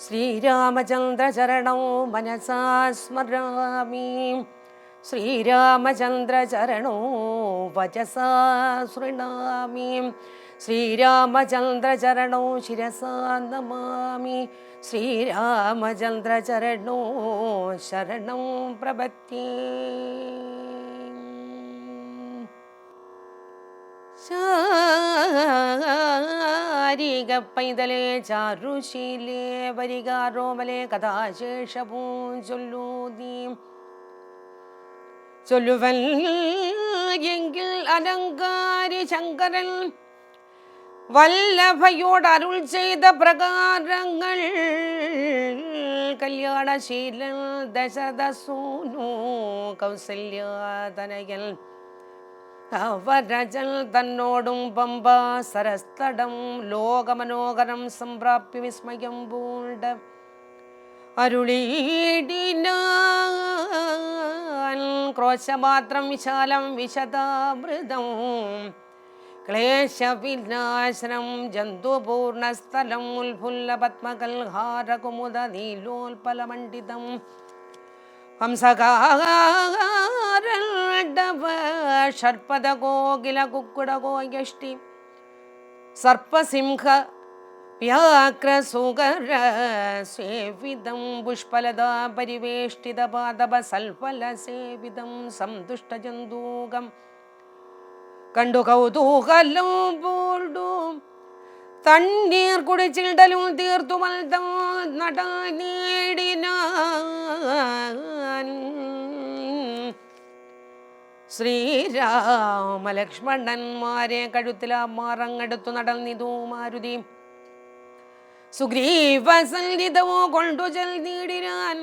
ശ്രീരാമചന്ദ്രചരണോ മനസാ സ്മരാമി. ശ്രീരാമചന്ദ്രചരണോ വചസാ ശൃണാമി. ശ്രീരാമചന്ദ്രചരണോ ശിരസാ നമാമി. ശ്രീരാമചന്ദ്രചരണോ ശരണം പ്രപദ്യേ. ശാരിക പൈതലേ ചാരുശീലേ വരികാരോമലേ കഥാശേഷവും ചൊല്ലൂതീ. ചൊല്ലുവൽ എങ്കിൽ അലങ്കാരി ശങ്കരൻ വല്ലഭയോട് അരുൾ ചെയ്ത പ്രകാരങ്ങൾ കല്യാണശീലൻ ദശരഥസൂനു കൗസല്യാതനയൻ അവരജൽ തന്നോടും പമ്പ സരസ്തടം ലോകമനോഹരം സംപ്രാപ്യ വിസ്മയം പൂണ്ട അരുളീടിനാൻ ക്രോശമാത്രം വിശാലം വിശദാമൃതം ക്ലേശവിനാശനം ജന്തുപൂർണസ്ഥലം ഉൽഫുല്ല പത്മകൽഹാരകുമുദ നീലോൽപലമണ്ഡിതം ഹംസകാരണ്ടവ ഷർപ്പദ കോകില കുക്കുടകോയഷ്ടി സർപ്പസിംഹ വ്യാക്രസുകര സേവിതം പുഷ്പലതാ പരിവേഷ്ടിത പാദപ സൽഫല സേവിതം സന്തുഷ്ടജന്തൂകം കണ്ടു കൗതൂഹലം പൂണ്ടു തണ്ണീർ കുടിച്ചിടലും തീർത്തു മൽതം നട നേടിനാൻ. ശ്രീരാമലക്ഷ്മണന്മാരെ കഴുത്തിലാമാറങ്ങെടുത്തു നടന്നിതു മാരുതി. സുഗ്രീവസന്നിധമോ കൊണ്ടു ചെൽനീടിനാൻ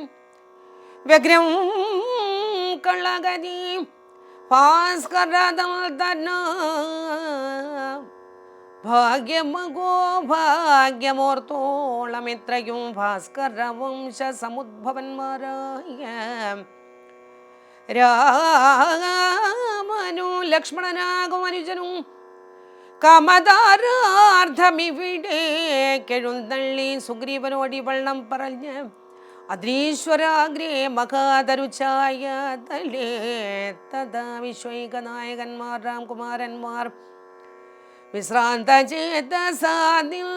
വ്യഗ്രം കളകനി ഭാസ്കരതൽ തന്ന ഭാഗ്യമഗോ ഭാഗ്യമോർത്തോളം എത്രയും ഭാസ്കര വംശ സമുദ്ഭവന്മാരായ രാമനു ലക്ഷ്മണനാകും അനുജനും കമതാരാർത്ഥമിവിടെ കെഴുന്നള്ളി സുഗ്രീവനോടി വള്ളം പറഞ്ഞ് അദ്രീശ്വരാഗ്രേ മഹാതരുച്ചായ തലേ തഥാ വിശ്വൈക നായകന്മാർ രാംകുമാരന്മാർ വിശ്രാന്ത ചേതസാദിൽ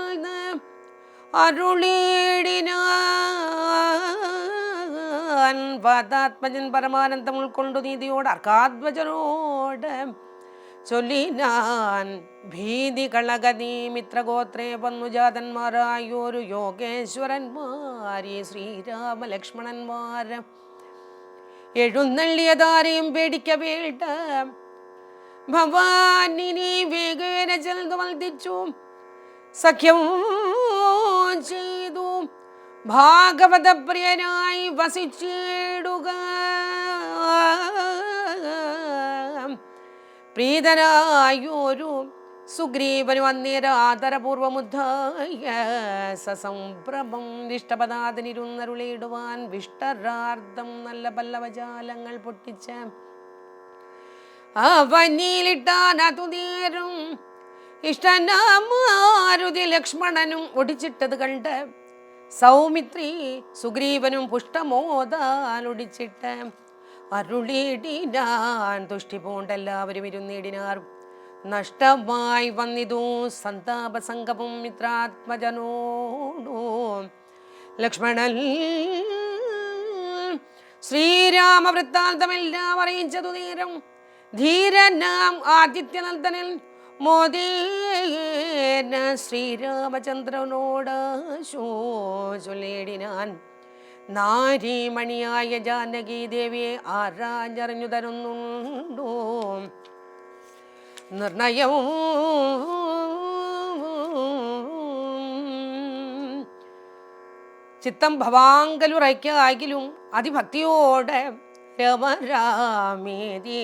അരുളീടിനാൻ. പാതാത്മജൻ പരമാനന്ദം ഉൾക്കൊണ്ടു നീതിയോട് അർക്കാധ്വജനോട് ചൊല്ലിനാൻ. ഭീതി കളകതി മിത്രഗോത്രേ വന്നുജാതന്മാരായൊരു യോഗേശ്വരന്മാരെ ശ്രീരാമ ലക്ഷ്മണന്മാർ എഴുന്നള്ളിയതാരെയും പേടിക്ക വേണ്ട. ഭവാനിനെ വേഗേന ചെൽതു വൽദിച്ചു സഖ്യം ചെയ്തു ഭാഗവത പ്രിയനായി വസിച്ചിടുക. പ്രീതനായൊരു സുഗ്രീവനു അന്നേര ആദരപൂർവമുദ്ധായ സസംഭ്രമം ഇഷ്ടപദാതിനിരുന്നരുളിടുവാൻ വിഷ്ടരാർത്ഥം നല്ല പല്ലവജാലങ്ങൾ പൊട്ടിച്ച അവനിലിട്ടാൻ അതുനേരം ഇഷ്ടനാമാരുതി ലക്ഷ്മണനും ഒടിച്ചിട്ടത് കണ്ട് സൗമിത്രി സുഗ്രീവനും പുഷ്ടമോദാൻ ഒടിച്ചിട്ട് അരുളിടിനാൻ. തുഷ്ടി പൂണ്ടെല്ലാവരും ഇരുന്നിടിനാർ. നഷ്ടമായി വന്നിതു സന്താപസംഗവും മിത്രാത്മജനോടു ലക്ഷ്മണൻ ശ്രീരാമവൃത്താന്തമെല്ലാം അറിയിച്ചതു നേരം ധീരനാം ആദിത്യനന്ദനൻ മോദേന ശ്രീരാമചന്ദ്രനോട് ചൊല്ലിടിനാൻ. നാരീമണിയായ ജാനകി ദേവിയെ ആരാഞ്ഞറിഞ്ഞു തരുന്നുണ്ടോ നിർണയവും ചിത്തം ഭവാങ്കലുറയ്ക്കാകിലും അതിഭക്തിയോടെ രമരാമേതി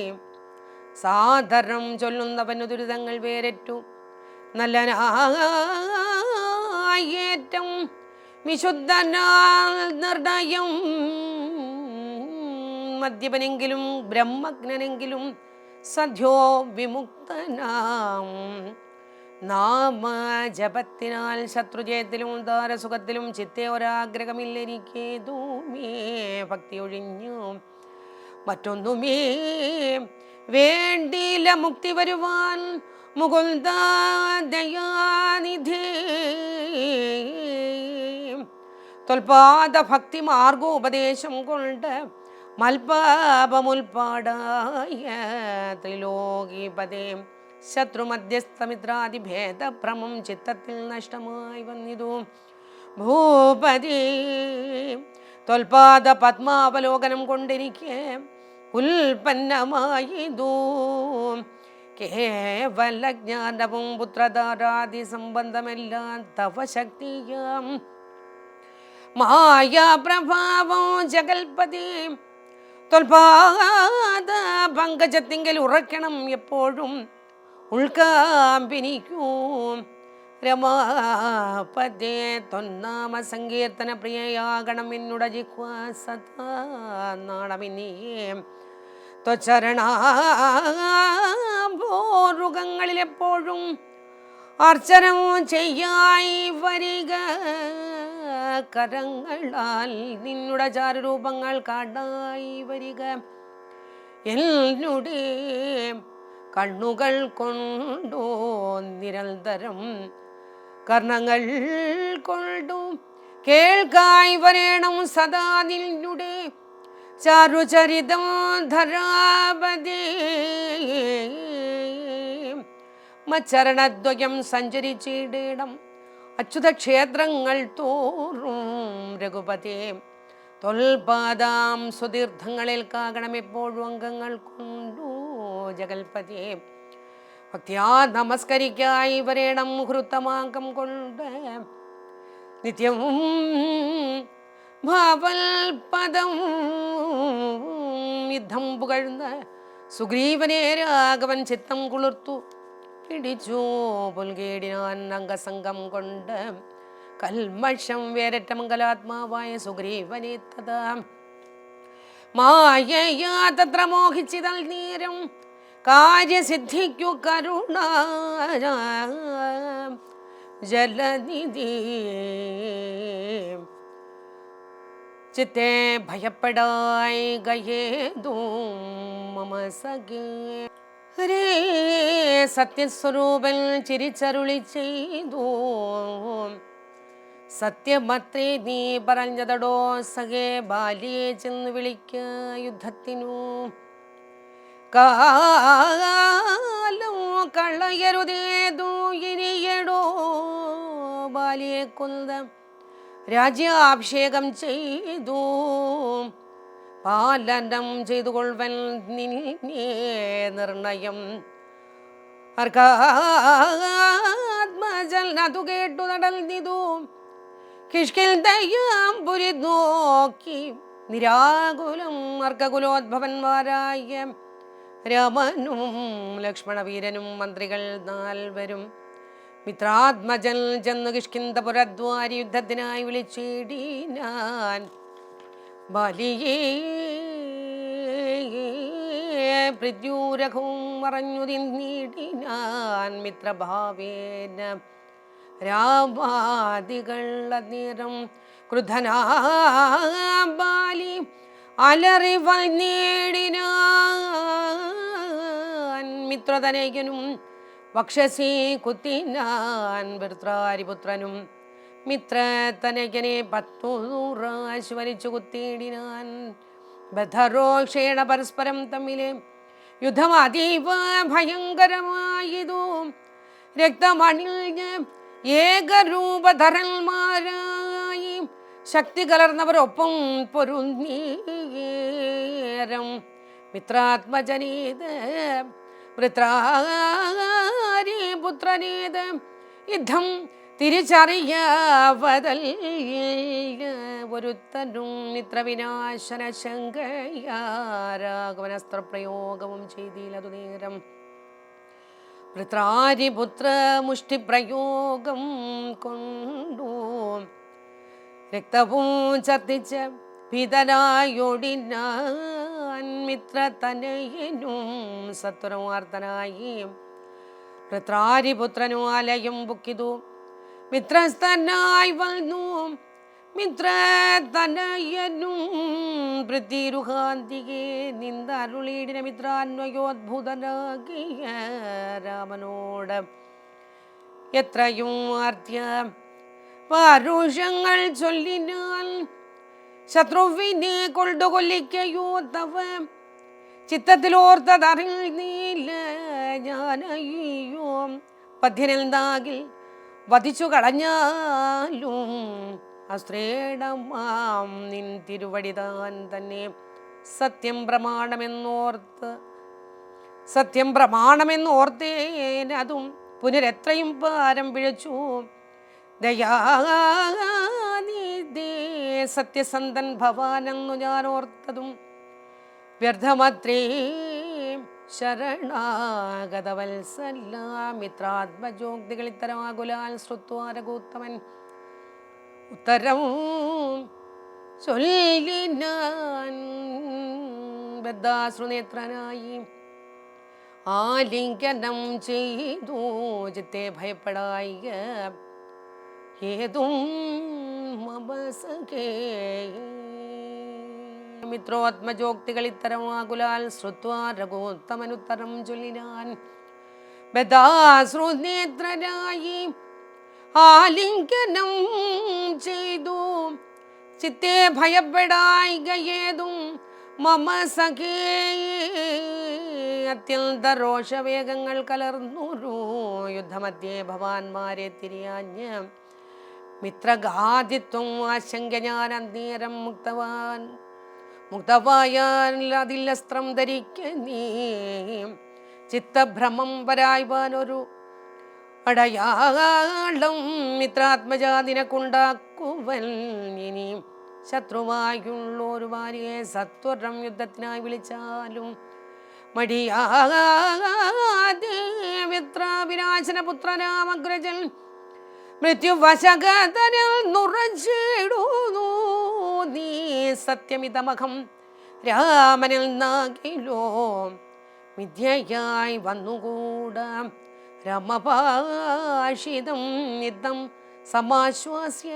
സാദരം ചൊല്ലുന്നവനു ദുരിതങ്ങൾ വേരറ്റു നല്ലനായേറ്റം വിശുദ്ധനാൽ നിർണയം. മദ്യപനെങ്കിലും ബ്രഹ്മജ്ഞനെങ്കിലും സദ്യോ വിമുക്തനാം നാമജപത്തിനാൽ ശത്രുജയത്തിലും താരസുഖത്തിലും ചിത്തെ ഒരാഗ്രഹമില്ലെനിക്കേതുമേ ഭക്തി ഒഴിഞ്ഞു മറ്റൊന്നുമേ വേണ്ടിയില്ല മുക്തി വരുവാൻ മുകുന്ദ ദയാനിധി. തൊൽപാദ ഭക്തി മാർഗോപദേശം കൊണ്ട് മൽപാപമുൽപാടായ ത്രിലോകിപദേ ശത്രുമധ്യസ്ഥമിത്രാദിഭേദഭ്രമം ചിത്തത്തിൽ നഷ്ടമായി വന്നിതു ഭൂപതി. തൊൽപാദ പത്മാവലോകനം കൊണ്ടെനിക്ക് ഉൽപ്പന്നമായിതു കേവല ജ്ഞാനവും പുത്രധാരാദി സംബന്ധമെല്ലാം തവ ശക്തിയാം മായാപ്രഭാവം ജഗൽപതി. തൊൽപാദ പങ്കജത്തിങ്കൽ ഉറക്കണം എപ്പോഴും ഉൾക്കാമ്പിനിക്കൂ രമാപദേ. തൊന്നാമ സങ്കീർത്തന പ്രിയയാകണം എന്നുട ജിഹ്വ സദാ നാളമിനിയേ. ത്വചരണാഭോരുകങ്ങളിലെപ്പോഴും അർച്ചനം ചെയ്യായി വരിക കരങ്ങളാൽ നിന്നുട ചാരുരൂപങ്ങൾ കാണായി വരിക എന്നുടേ കണ്ണുകൾ കൊണ്ടോ നിരന്തരം കർണങ്ങൾ കൊണ്ടു കേൾക്കായി വരേണം സദാ നിന്നുടെ ചാരുചരിതം ധരാപതി. മച്ചരണദ്വയം സഞ്ചരിച്ചിടേണം അച്യുതക്ഷേത്രങ്ങൾ തോറും രഘുപതി. തൊൽപാദാം സുതീർത്ഥങ്ങളിൽ കാകണം എപ്പോഴും അംഗങ്ങൾ കൊണ്ടു ജഗൽപതി. ഭക്തിയാ നമസ്കരിക്കായി വരേണം മുഹൂർത്തമാങ്കം കൊണ്ട് നിത്യവും ഭാവൽപദം യുദ്ധം പുകഴ്ന്ന് സുഗ്രീവനെ രാഘവൻ ചിത്തം കുളിർത്തു പിടിച്ചു പുൽകേടിനാൻ അംഗസംഗം കൊണ്ട് കൽമഷം വേരറ്റ മംഗലാത്മാവായ സുഗ്രീവനെ തഥാ മായയാ തത്ര മോഹിച്ചിതൽ നേരം കാര്യസിദ്ധിക്കു കരുണ ജലനിധി. ചിത്തെ ഭയപ്പെടായി ഗയേതോ മമ സഖേ. ഹരേ സത്യസ്വരൂപൻ ചിരിച്ചരുളി ചെയ്തു സത്യമത്രേ നീ പറഞ്ഞതടോ സഖേ. ബാലിയെ ചെന്ന് വിളിക്ക യുദ്ധത്തിനു കാലം കളയരുതേതു ഇനിയടോ. ബാലിയെ കൊന്ന രാജ്യാഭിഷേകം ചെയ്തു പാലനം ചെയ്തുകൊള്ളുവൻ നിന്നെ നിർണയം. അർക്കാത്മജൽ അതു കേട്ടു നടന്നിതു കിഷ്കിൽദയാംപുരി നോക്കി നിരാകുലം അർക്കകുലോദ്ഭവന്മാരായ രാമനും ലക്ഷ്മണവീരനും മന്ത്രികൾ 4 മിത്രാത്മജൻ ചെന്ന് കിഷ്കിന്ധപുരദ്വാരി യുദ്ധത്തിനായി വിളിച്ചിടിനാൻ. ബാലിയേ പ്രദ്യൂരഹവും മറഞ്ഞു തിന്നിടിനാൻ മിത്രഭാവേന രാമാദികൾ. അന്നേരം ക്രുദ്ധനാബാലി അലറി വന്നിടിനാൻ മിത്രതനയനും വക്ഷസി കുത്തിനാൻ. വൃത്രാരിപുത്രനും മിത്രതനയനെ 10 പ്രാവശ്യം വലിച്ചു കുത്തിയിടിനാൻ. ബദ്ധരോക്ഷേണ പരസ്പരം തമ്മിലെ യുദ്ധം അതീവ ഭയങ്കരമായതു. രക്തമണിഞ്ഞ് ഏകരൂപധരന്മാരായി ശക്തി കലർന്നവരൊപ്പം പൊരുന്നേരം മിത്രാത്മജനേത് വൃത്രാരിപുത്രനേത് യുദ്ധം തിരിച്ചറിയാവതൽ ഒരുത്തനും മിത്രവിനാശന ശങ്കയാരാഘവനസ്ത്രപ്രയോഗവും ചെയ്തില്ലതു നേരം. വൃത്രാരിപുത്ര മുഷ്ടിപ്രയോഗം കൊണ്ടു രക്തവും ഛർദ്ദിച്ച് പിതനായൊടിനാൻ മിത്രതനയനും സത്വരവാർത്തനായി വൃത്രാരിപുത്രനു ആലയം ബുക്കിതു മിത്രസ്ഥനായി വന്നു മിത്രതനയനും പൃഥ്വിരുഹാന്തികെ നിന്തരുളീടിന മിത്രാന്വയോദ്ഭുതനാകിയ രാമനോട് എത്രയും ആർദ്യ പരുഷങ്ങൾ ചൊല്ലിനാൽ ശത്രുവിനെ കൊല്ലിക്കയോ തവ ചിത്തത്തിലോർത്തതറിഞ്ഞില്ല ഞാനയ്യോ പദ്യനെന്താകിൽ വധിച്ചു കളഞ്ഞാലും അശ്രേണമാം നിൻ തിരുവടിതാൻ തന്നെ സത്യം പ്രമാണമെന്നോർത്തേനതും പുനരെത്രയും പാരം പിഴച്ചു ദയാനിധേ സത്യസന്ധൻ ഭവാനെന്നു ഞാൻ ഓർത്തതും വ്യർത്ഥമത്രേ ശരണാഗതവത്സല മിത്രാത്മജോക്തികളിത്തരാകുലാൽ ശ്രുത്വാരകൂത്തമൻ ഉത്തരം ചൊല്ലിനാൻ ബദ്ധാശ്രുനേത്രനായി ആലിംഗനം ചെയ്തു ചിത്തെ ഭയപ്പെടായി ഏതും മമസകേ മിത്രോത്മജോക്തികൾ ഇത്തരമാകുലാൽ ശ്രുത്വാ രഘുത്തമനുത്തരം ചൊല്ലിനാൻ ബദ്ധാശ്രുനേത്രനായി ആലിംഗനം ചെയ്തു ചിത്തെ ഭയപ്പെടായികയേതും മമ സഖേ അത്യന്ത രോഷവേഗങ്ങൾ കലർന്നൊരു യുദ്ധമധ്യേ ഭവാന്മാരെ തിരിയാഞ്ഞ് മിത്രഘാതിത്വം ആശങ്ക ഞാൻ അന്നേരം മുക്തവായാൽ അതിലസ്ത്രം ധരിക്കനീ ചിത്തഭ്രമം വരായ്വാനൊരു അടയാളം മിത്രാത്മജാതിനെക്കൊണ്ടാക്കുവൻ ഇനി ശത്രുവായുള്ളൊരു ഭാര്യയെ സത്വരം യുദ്ധത്തിനായി വിളിച്ചാലും മടിയാതെ മിത്രാവിനാശന പുത്രനാമഗ്രജൻ മൃത്യുവശകതനിൽ നുറച്ചിടുന്നു നീ സത്യമിതമകം രാമനിൽ നാകിലോ മിഥ്യയായി വന്നുകൂടാ രമഭാഷിതം നിദം സമാശ്വാസ്യ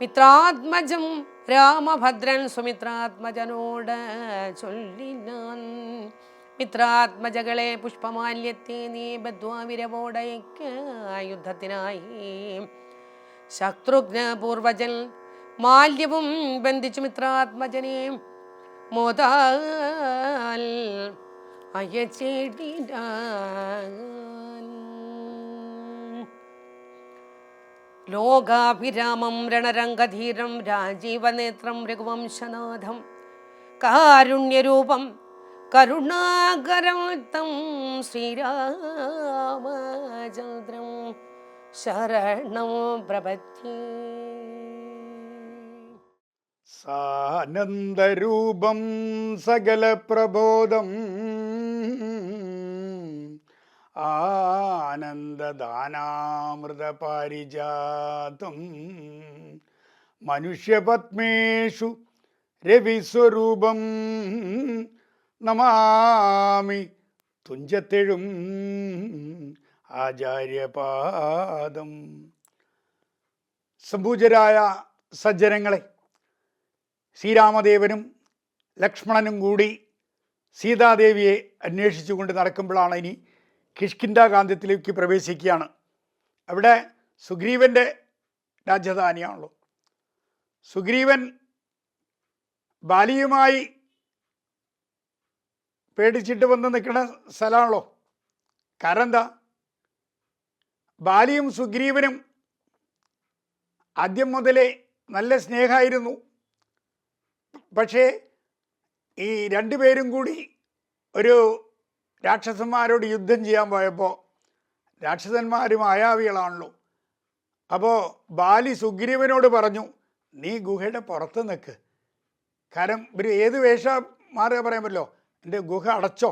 മിത്രാത്മജം രാമഭദ്രൻ സുമിത്രാത്മജനോട് ചൊല്ലിനാൻ മിത്രാത്മജകളെ പുഷ്പമാല്യത്തെ നീ ബദ്ധ്വാവിരവോടയക്ക യുദ്ധത്തിനായി ശത്രുഘ്ന പൂർവജൻ മാല്യവും ബന്ധിച്ചു മിത്രാത്മജനെ മോദാൽ അയച്ചേടിനാൻ ലോകാഭിരാമം രണരംഗധീരം രാജീവനേത്രം രഘുവംശനാഥം കാരുണ്യരൂപം കരുണാകരം തം ശ്രീരാമചന്ദ്രം ശരണം പ്രപദ്യേ. സാനന്ദരൂപം സകല പ്രബോധം ആനന്ദദാനാമൃതപാരിജാതം മനുഷ്യപത്മേഷു രവിസ്വരൂപം നമാമി തുഞ്ചത്തെഴും ആചാര്യപാദം. സംപൂജ്യരായ സജ്ജനങ്ങളെ, ശ്രീരാമദേവനും ലക്ഷ്മണനും കൂടി സീതാദേവിയെ അന്വേഷിച്ചുകൊണ്ട് നടക്കുമ്പോഴാണ് ഇനി കിഷ്കിന്ധാകാന്ഡത്തിലേക്ക് പ്രവേശിക്കുകയാണ്. അവിടെ സുഗ്രീവൻ്റെ രാജധാനിയാണല്ലോ. സുഗ്രീവൻ ബാലിയുമായി പേടിച്ചിട്ട് വന്ന് നിൽക്കുന്ന സ്ഥലമാണല്ലോ. കാരണം എന്താ, ബാലിയും സുഗ്രീവനും ആദ്യം മുതലേ നല്ല സ്നേഹമായിരുന്നു. പക്ഷേ ഈ രണ്ടുപേരും കൂടി ഒരു രാക്ഷസന്മാരോട് യുദ്ധം ചെയ്യാൻ പോയപ്പോൾ, രാക്ഷസന്മാർ മായാവികളാണല്ലോ, അപ്പോൾ ബാലി സുഗ്രീവനോട് പറഞ്ഞു, നീ ഗുഹയുടെ പുറത്ത് നിൽക്ക്. കാരണം ഇവർ ഏത് വേഷം മാറുക പറയാൻ പറ്റില്ലോ. എൻ്റെ ഗുഹ അടച്ചോ.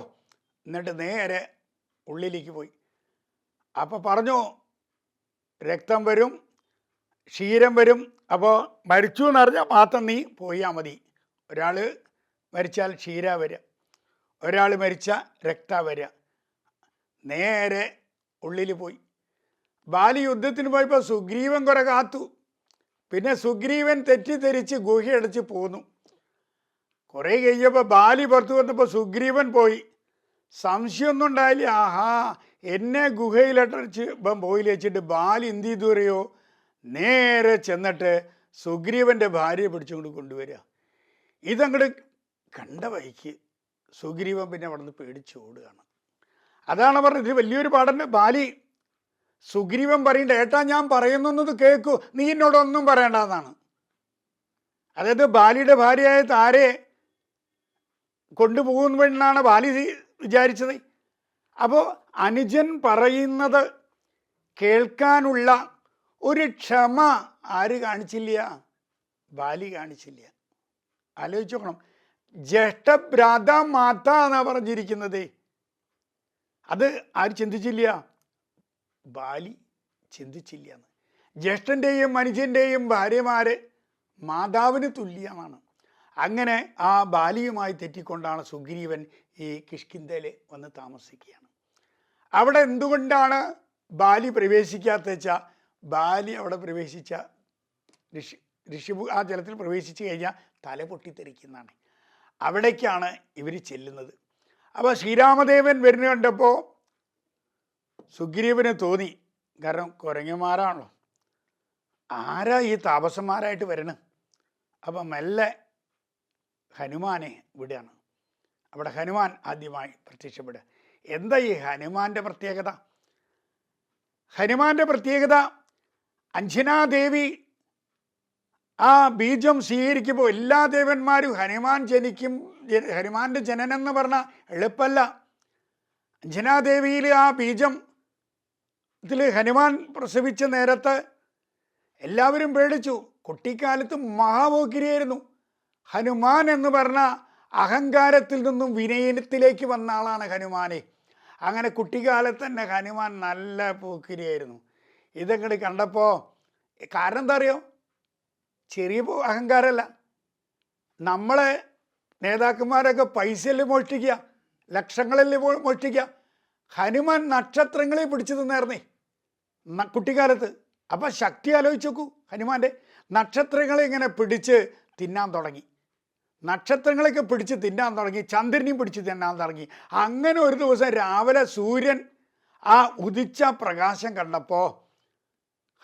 എന്നിട്ട് നേരെ ഉള്ളിലേക്ക് പോയി. അപ്പോൾ പറഞ്ഞു, രക്തം വരും, ക്ഷീരം വരും. അപ്പോൾ മരിച്ചു എന്നറിഞ്ഞാൽ മാത്രം നീ പോയാൽ മതി. ഒരാൾ മരിച്ചാൽ ക്ഷീര വരിക, ഒരാൾ മരിച്ചാൽ രക്ത വരിക. നേരെ ഉള്ളിൽ പോയി. ബാലി യുദ്ധത്തിന് പോയപ്പോൾ സുഗ്രീവൻ കുറെ കാത്തു. പിന്നെ സുഗ്രീവൻ തെറ്റിദ്ധരിച്ച് ഗുഹയടച്ച് പോന്നു. കുറേ കഴിഞ്ഞപ്പോൾ ബാലി പുറത്തു വന്നപ്പോൾ സുഗ്രീവൻ പോയി. സംശയമൊന്നും ഉണ്ടായില്ല. ആഹാ, എന്നെ ഗുഹയിലടച്ച് ഇപ്പം പോയില്ല വെച്ചിട്ട് ബാലി എന്ത് ചെയ്തു അറിയോ, നേരെ ചെന്നിട്ട് സുഗ്രീവൻ്റെ ഭാര്യയെ പിടിച്ചുകൊണ്ട് കൊണ്ടുവരിക. ഇതങ്ങോട്ട് കണ്ട വഴിക്ക് സുഗ്രീവൻ പിന്നെ അവിടെ നിന്ന് പേടിച്ചോടുകയാണ്. അതാണ് പറഞ്ഞത്, ഇത് വലിയൊരു പാഠം. ബാലി സുഗ്രീവൻ പറയണ്ട, ഏട്ടാ ഞാൻ പറയുന്നത് കേൾക്കൂ, നീ എന്നോടൊന്നും പറയണ്ടെന്നാണ്. അതായത് ബാലിയുടെ ഭാര്യയായ താരയെ കൊണ്ടുപോകുമെന്നാണ് ബാലി വിചാരിച്ചത്. അപ്പോൾ അനുജൻ പറയുന്നത് കേൾക്കാനുള്ള ഒരു ക്ഷമ ആര് കാണിച്ചില്ല? ബാലി കാണിച്ചില്ല. ആലോചിച്ച് നോക്കണം. ജ്യേഷ്ഠഭ്രാത മാത എന്നാ പറഞ്ഞിരിക്കുന്നത്. അത് ആര് ചിന്തിച്ചില്ല? ബാലി ചിന്തിച്ചില്ല. ജ്യേഷ്ഠൻ്റെയും അനുജൻ്റെയും ഭാര്യമാര് മാതാവിന് തുല്യമാണ്. അങ്ങനെ ആ ബാലിയുമായി തെറ്റിക്കൊണ്ടാണ് സുഗ്രീവൻ ഈ കിഷ്കിന്ധയിൽ വന്ന് താമസിക്കുകയാണ്. അവിടെ എന്തുകൊണ്ടാണ് ബാലി പ്രവേശിക്കാത്ത വെച്ചാൽ, ബാലി അവിടെ പ്രവേശിച്ച ഋഷിഭു ആ ജലത്തിൽ പ്രവേശിച്ചു കഴിഞ്ഞാൽ തല പൊട്ടിത്തെറിക്കുന്നതാണ്. അവിടേക്കാണ് ഇവർ ചെല്ലുന്നത്. അപ്പോൾ ശ്രീരാമദേവൻ വരുന്ന കണ്ടപ്പോൾ സുഗ്രീവന് തോന്നി, കാരണം കുരങ്ങന്മാരാണല്ലോ, ആരാ ഈ താപസന്മാരായിട്ട് വരണം. അപ്പം മെല്ലെ ഹനുമാനെ വിടുകയാണ്. അവിടെ ഹനുമാൻ ആദ്യമായി പ്രത്യക്ഷപ്പെടുക. എന്താ ഈ ഹനുമാന്റെ പ്രത്യേകത? ഹനുമാന്റെ പ്രത്യേകത, അഞ്ജനാദേവി ആ ബീജം സ്വീകരിക്കുമ്പോൾ എല്ലാ ദേവന്മാരും ഹനുമാന്റെ ജനനം എന്ന് പറഞ്ഞാൽ എളുപ്പമല്ല. അഞ്ജനാദേവിയിൽ ആ ബീജം ഹനുമാൻ പ്രസവിച്ച നേരത്ത് എല്ലാവരും പേടിച്ചു. കുട്ടിക്കാലത്ത് മഹാപോക്കിരിയായിരുന്നു. ഹനുമാൻ എന്ന് പറഞ്ഞ അഹങ്കാരത്തിൽ നിന്നും വിനയനത്തിലേക്ക് വന്ന ആളാണ് ഹനുമാനെ. അങ്ങനെ കുട്ടിക്കാലത്ത് തന്നെ ഹനുമാൻ നല്ല പോക്കിരിയായിരുന്നു. ഇതങ്ങോട്ട് കണ്ടപ്പോൾ കാരണം എന്താ അറിയോ? ചെറിയ അഹങ്കാരമല്ല. നമ്മളെ നേതാക്കന്മാരൊക്കെ പൈസയിൽ മോഷ്ടിക്കുക, ലക്ഷങ്ങളിൽ മോഷ്ടിക്കുക. ഹനുമാൻ നക്ഷത്രങ്ങളെ പിടിച്ചു തിന്നായിരുന്നേ കുട്ടിക്കാലത്ത്. അപ്പം ശക്തി ആലോചിച്ച് നോക്കൂ. ഹനുമാൻ്റെ നക്ഷത്രങ്ങളെ ഇങ്ങനെ പിടിച്ച് തിന്നാൻ തുടങ്ങി. നക്ഷത്രങ്ങളൊക്കെ പിടിച്ച് തിന്നാൻ തുടങ്ങി, ചന്ദ്രനെയും പിടിച്ച് തിന്നാൻ തുടങ്ങി. അങ്ങനെ ഒരു ദിവസം രാവിലെ സൂര്യൻ ആ ഉദിച്ച പ്രകാശം കണ്ടപ്പോൾ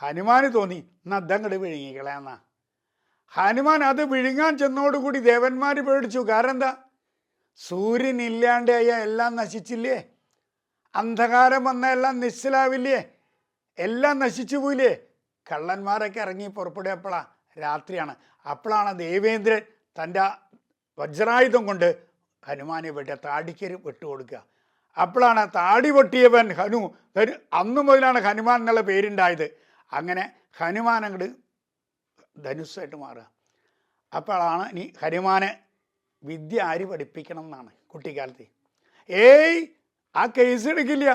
ഹനുമാന് തോന്നി, എന്നാ അതങ്ങോട്ട് വിഴുങ്ങിക്കളയാന്നാ. ഹനുമാൻ അത് വിഴുങ്ങാൻ ചെന്നോടുകൂടി ദേവന്മാർ പേടിച്ചു. കാരണം എന്താ? സൂര്യൻ ഇല്ലാണ്ടായ എല്ലാം നശിച്ചില്ലേ, അന്ധകാരം വന്ന എല്ലാം നിശ്ചലാവില്ലേ, എല്ലാം നശിച്ചു പോയില്ലേ. കള്ളന്മാരൊക്കെ ഇറങ്ങി പുറപ്പെടുകപ്പോഴാണ് രാത്രിയാണ്. അപ്പോഴാണ് ദേവേന്ദ്രൻ തൻ്റെ വജ്രായുധം കൊണ്ട് ഹനുമാനെ വെട്ടിയ താടിക്കര് വെട്ടുകൊടുക്കുക. അപ്പോഴാണ് താടി വെട്ടിയവൻ അന്നു മുതലാണ് ഹനുമാൻ എന്നുള്ള പേരുണ്ടായത്. അങ്ങനെ ഹനുമാൻ അങ്ങോട്ട് ധനുസ്സായിട്ട് മാറുക. അപ്പോഴാണ് ഇനി ഹനുമാനെ വിദ്യ ആര് പഠിപ്പിക്കണം എന്നാണ് കുട്ടിക്കാലത്ത്. ആ കേസ് എടുക്കില്ല,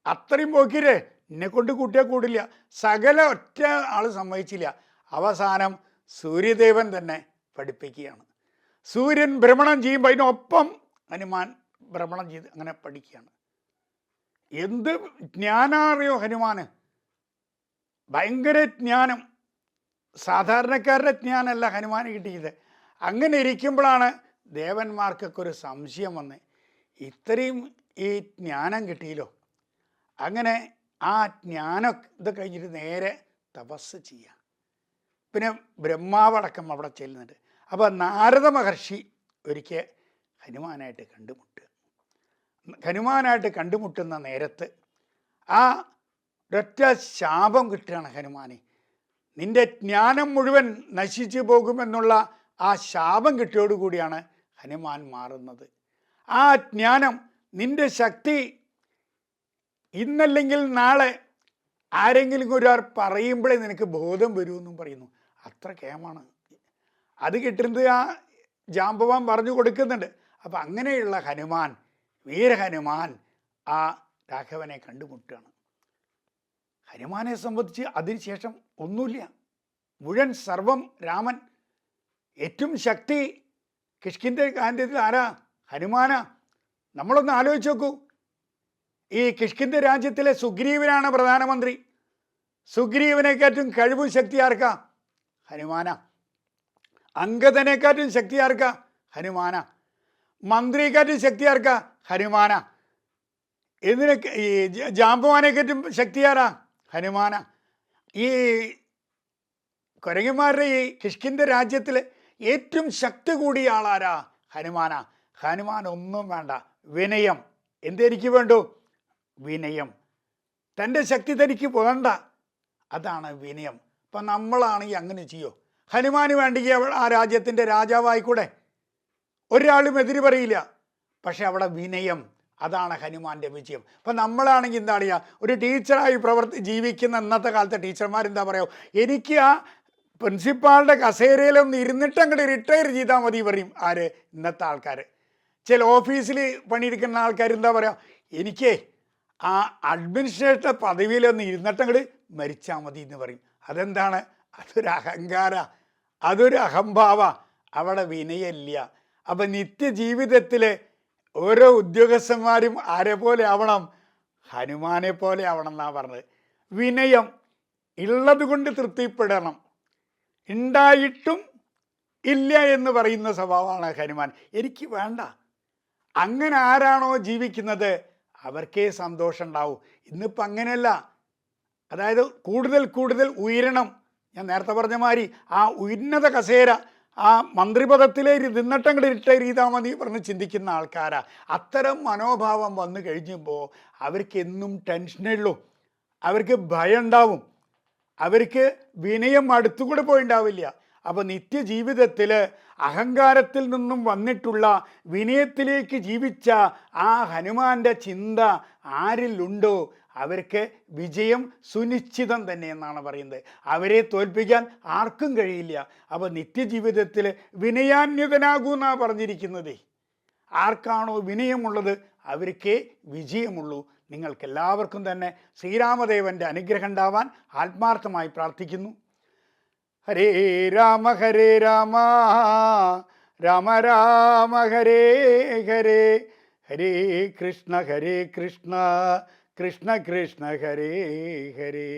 അത്രയും പോക്കില്ലേ, എന്നെ കൊണ്ട് കൂട്ടിയാൽ കൂടില്ല. സകല ഒറ്റ ആൾ സമ്മതിച്ചില്ല. അവസാനം സൂര്യദേവൻ തന്നെ പഠിപ്പിക്കുകയാണ്. സൂര്യൻ ഭ്രമണം ചെയ്യുമ്പോൾ അതിനൊപ്പം ഹനുമാൻ ഭ്രമണം ചെയ്ത് അങ്ങനെ പഠിക്കുകയാണ്. എന്ത് ജ്ഞാനാറിയോ ഹനുമാന്, ഭയങ്കര ജ്ഞാനം. സാധാരണക്കാരുടെ ജ്ഞാനമല്ല ഹനുമാന് കിട്ടിയത്. അങ്ങനെ ഇരിക്കുമ്പോഴാണ് ദേവന്മാർക്കൊക്കെ ഒരു സംശയം വന്ന്, ഇത്രയും ഈ ജ്ഞാനം കിട്ടിയല്ലോ. അങ്ങനെ ആ ജ്ഞാനം ഇത് കഴിഞ്ഞിട്ട് നേരെ തപസ് ചെയ്യുക. പിന്നെ ബ്രഹ്മാവടക്കം അവിടെ ചെല്ലുന്നുണ്ട്. അപ്പോൾ നാരദ മഹർഷി ഒരിക്കൽ ഹനുമാനായിട്ട് കണ്ടുമുട്ടുന്ന നേരത്ത് ആ ഒരൊറ്റ ശാപം കിട്ടുകയാണ് ഹനുമാനെ. നിന്റെ ജ്ഞാനം മുഴുവൻ നശിച്ചു പോകുമെന്നുള്ള ആ ശാപം കിട്ടിയോടുകൂടിയാണ് ഹനുമാൻ മാറുന്നത്. ആ ജ്ഞാനം, നിന്റെ ശക്തി ഇന്നല്ലെങ്കിൽ നാളെ ആരെങ്കിലും ഒരാൾ പറയുമ്പോഴേ നിനക്ക് ബോധം വരുമെന്നും പറയുന്നു. അത്ര കേമാണ് അത് കിട്ടുന്നത്. ആ ജാമ്പവാൻ പറഞ്ഞു കൊടുക്കുന്നുണ്ട്. അപ്പം അങ്ങനെയുള്ള ഹനുമാൻ, വീരഹനുമാൻ ആ രാഘവനെ കണ്ടുമുട്ടുകയാണ്. ഹനുമാനെ സംബന്ധിച്ച് അതിനുശേഷം ഒന്നുമില്ല, മുഴുവൻ സർവം രാമൻ. ഏറ്റവും ശക്തി കിഷ്കിന്ധ കാണ്ഡ്യത്തിൽ ആരാ? ഹനുമാനാ. നമ്മളൊന്ന് ആലോചിച്ച് നോക്കൂ. ഈ കിഷ്കിന്ധ രാജ്യത്തിലെ സുഗ്രീവനാണ് പ്രധാനമന്ത്രി. സുഗ്രീവനെക്കാറ്റും കഴിവും ശക്തി ആർക്കാ? ഹനുമാന. അംഗദനെക്കാറ്റും ശക്തി ആർക്കാ? ഹനുമാന. മന്ത്രിയെക്കാറ്റും ശക്തി ആർക്കാ? ഹനുമാന. ഇതിനൊക്കെ ഈ ജാമ്പവാനെക്കാറ്റും ശക്തി ആരാ? ഹനുമാന. ഈ കുരങ്ങന്മാരുടെ ഈ കിഷ്കിന്ധ രാജ്യത്തിൽ ഏറ്റവും ശക്തി കൂടിയ ആളാരാ? ഹനുമാന. ഹനുമാൻ ഒന്നും വേണ്ട, വിനയം. എന്തെനിക്ക് വേണ്ടു? വിനയം. തൻ്റെ ശക്തി തനിക്ക് വേണ്ട, അതാണ് വിനയം. അപ്പം നമ്മളാണെങ്കിൽ അങ്ങനെ ചെയ്യോ? ഹനുമാന് വേണ്ടെങ്കിൽ ആ രാജ്യത്തിൻ്റെ രാജാവായിക്കൂടെ, ഒരാളും എതിര് പറയില്ല. പക്ഷെ അവിടെ വിനയം, അതാണ് ഹനുമാൻ്റെ വിജയം. അപ്പം നമ്മളാണെങ്കിൽ എന്താ പറയുക, ഒരു ടീച്ചറായി ജീവിക്കുന്ന ഇന്നത്തെ കാലത്തെ ടീച്ചർമാരെന്താ പറയുക, എനിക്ക് ആ പ്രിൻസിപ്പാളുടെ കസേരയിലൊന്ന് ഇരുന്നിട്ട് അങ്ങോട്ട് റിട്ടയർ ചെയ്താൽ മതി പറയും. ആര്? ഇന്നത്തെ ആൾക്കാർ. ചില ഓഫീസിൽ പണിയെടുക്കുന്ന ആൾക്കാർ എന്താ പറയുക, എനിക്ക് ആ അഡ്മിനിസ്ട്രേറ്റർ പദവിയിലൊന്ന് ഇരുന്നിട്ടങ്ങോട്ട് മരിച്ചാൽ മതി എന്ന് പറയും. അതെന്താണ്? അതൊരു അഹങ്കാര, അതൊരു അഹംഭാവ, അവിടെ വിനയമില്ല. അപ്പം നിത്യജീവിതത്തിൽ ഓരോ ഉദ്യോഗസ്ഥന്മാരും ആരെ പോലെ ആവണം? ഹനുമാനെ പോലെ ആവണം എന്നാണ് പറഞ്ഞത്. വിനയം, ഉള്ളത് കൊണ്ട് തൃപ്തിപ്പെടണം, ഉണ്ടായിട്ടും ഇല്ല എന്ന് പറയുന്ന സ്വഭാവമാണ് ഹനുമാൻ. എനിക്ക് വേണ്ട. അങ്ങനെ ആരാണോ ജീവിക്കുന്നത് അവർക്കേ സന്തോഷം ഉണ്ടാവും. ഇന്നിപ്പോൾ അങ്ങനെയല്ല. അതായത് കൂടുതൽ കൂടുതൽ ഉയരണം. ഞാൻ നേരത്തെ പറഞ്ഞ മാതിരി ആ ഉന്നത കസേര, ആ മന്ത്രിപദത്തിലേ നിന്നിട്ടങ്ങോട്ട് റിട്ടയർ ചെയ്താൽ മതി പറഞ്ഞ് ചിന്തിക്കുന്ന ആൾക്കാരാ. അത്തരം മനോഭാവം വന്നു കഴിഞ്ഞപ്പോൾ അവർക്ക് എന്നും ടെൻഷനുള്ളൂ, അവർക്ക് ഭയം ഉണ്ടാവും, അവർക്ക് വിനയം അടുത്തുകൂടെ പോയിണ്ടാവില്ല. അപ്പോൾ നിത്യജീവിതത്തിൽ അഹങ്കാരത്തിൽ നിന്നും വന്നിട്ടുള്ള വിനയത്തിലേക്ക് ജീവിച്ച ആ ഹനുമാന്റെ ചിന്ത ആരിലുണ്ടോ അവർക്ക് വിജയം സുനിശ്ചിതം തന്നെ എന്നാണ് പറയുന്നത്. അവരെ തോൽപ്പിക്കാൻ ആർക്കും കഴിയില്ല. അപ്പോൾ നിത്യജീവിതത്തിൽ വിനയാന്വിതനാകൂ എന്നാണ് പറഞ്ഞിരിക്കുന്നത്. ആർക്കാണോ വിനയമുള്ളത് അവർക്കേ വിജയമുള്ളൂ. നിങ്ങൾക്കെല്ലാവർക്കും തന്നെ ശ്രീരാമദേവൻ്റെ അനുഗ്രഹം ഉണ്ടാവാൻ ആത്മാർത്ഥമായി പ്രാർത്ഥിക്കുന്നു. ഹരേ രാമ രാമ രാമ ഹരേ ഹരേ, ഹരേ കൃഷ്ണ കൃഷ്ണ കൃഷ്ണ ഹരേ ഹരേ.